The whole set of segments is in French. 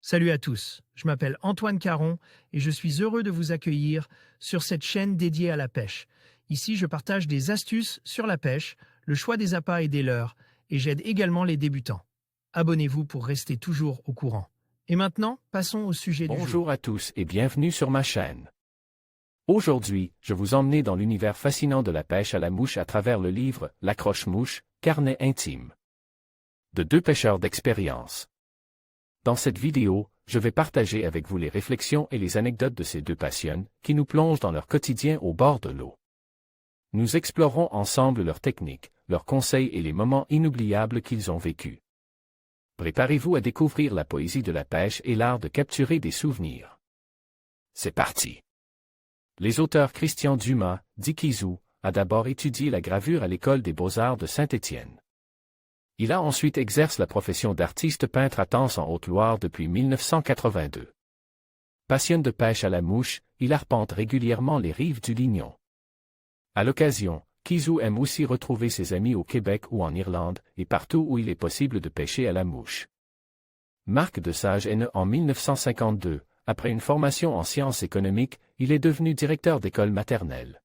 Salut à tous, je m'appelle Antoine Caron et je suis heureux de vous accueillir sur cette chaîne dédiée à la pêche. Ici, je partage des astuces sur la pêche, le choix des appâts et des leurres, et j'aide également les débutants. Abonnez-vous pour rester toujours au courant. Et maintenant, passons au sujet du jour. Bonjour à tous et bienvenue sur ma chaîne. Aujourd'hui, je vous emmène dans l'univers fascinant de la pêche à la mouche à travers le livre « L'accroche-mouche, carnet intime » de deux pêcheurs d'expérience. Dans cette vidéo, je vais partager avec vous les réflexions et les anecdotes de ces deux passions qui nous plongent dans leur quotidien au bord de l'eau. Nous explorerons ensemble leurs techniques, leurs conseils et les moments inoubliables qu'ils ont vécus. Préparez-vous à découvrir la poésie de la pêche et l'art de capturer des souvenirs. C'est parti! Les auteurs Christian Dumas, dit Kizou, a d'abord étudié la gravure à l'école des beaux-arts de Saint-Étienne. Il a ensuite exercé la profession d'artiste peintre à Tence en Haute-Loire depuis 1982. Passionné de pêche à la mouche, il arpente régulièrement les rives du Lignon. À l'occasion, Kizou aime aussi retrouver ses amis au Québec ou en Irlande, et partout où il est possible de pêcher à la mouche. Marc Desage est né en 1952. Après une formation en sciences économiques, il est devenu directeur d'école maternelle.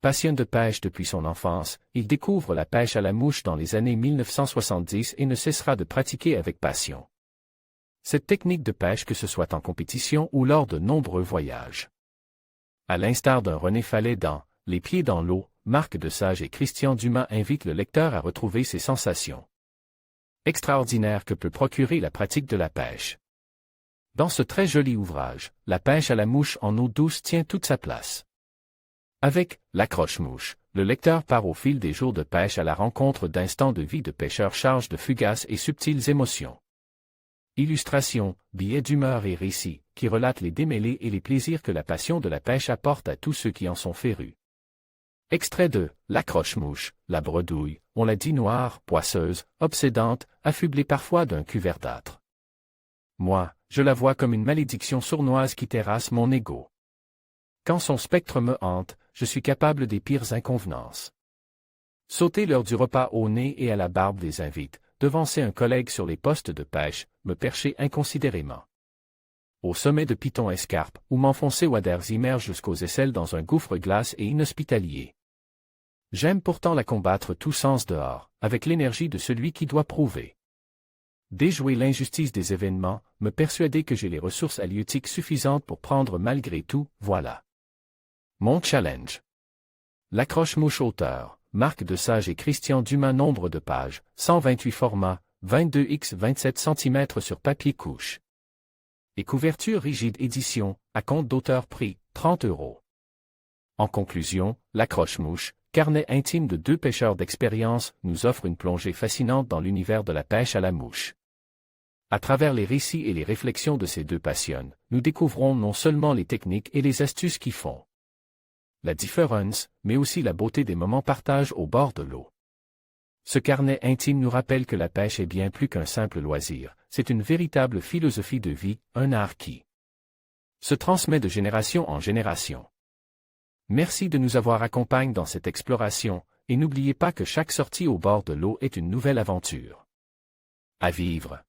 Passionné de pêche depuis son enfance, il découvre la pêche à la mouche dans les années 1970 et ne cessera de pratiquer avec passion cette technique de pêche, que ce soit en compétition ou lors de nombreux voyages. À l'instar d'un René Fallet dans « Les pieds dans l'eau », Marc Desage et Christian Dumas invitent le lecteur à retrouver ces sensations extraordinaires que peut procurer la pratique de la pêche. Dans ce très joli ouvrage, la pêche à la mouche en eau douce tient toute sa place. Avec « L'accroche-mouche », le lecteur part au fil des jours de pêche à la rencontre d'instants de vie de pêcheurs chargés de fugaces et subtiles émotions. Illustrations, billets d'humeur et récits, qui relatent les démêlés et les plaisirs que la passion de la pêche apporte à tous ceux qui en sont férus. Extrait de « L'accroche-mouche », la bredouille, on la dit noire, poisseuse, obsédante, affublée parfois d'un cul verdâtre. Moi, je la vois comme une malédiction sournoise qui terrasse mon ego. Quand son spectre me hante, je suis capable des pires inconvenances. Sauter l'heure du repas au nez et à la barbe des invités, devancer un collègue sur les postes de pêche, me percher inconsidérément au sommet de Piton Escarpe, ou m'enfoncer waders immerge jusqu'aux aisselles dans un gouffre glace et inhospitalier. J'aime pourtant la combattre tous sens dehors, avec l'énergie de celui qui doit prouver. Déjouer l'injustice des événements, me persuader que j'ai les ressources halieutiques suffisantes pour prendre malgré tout, voilà mon challenge. L'accroche-mouche auteur, Marc Desage et Christian Dumas. Nombre de pages, 128 formats, 22 x 27 cm sur papier couche. Et couverture rigide édition, à compte d'auteur prix, 30 €. En conclusion, l'accroche-mouche, carnet intime de deux pêcheurs d'expérience, nous offre une plongée fascinante dans l'univers de la pêche à la mouche. À travers les récits et les réflexions de ces deux passions, nous découvrons non seulement les techniques et les astuces qui font la différence, mais aussi la beauté des moments partagés au bord de l'eau. Ce carnet intime nous rappelle que la pêche est bien plus qu'un simple loisir, c'est une véritable philosophie de vie, un art qui se transmet de génération en génération. Merci de nous avoir accompagnés dans cette exploration, et n'oubliez pas que chaque sortie au bord de l'eau est une nouvelle aventure à vivre.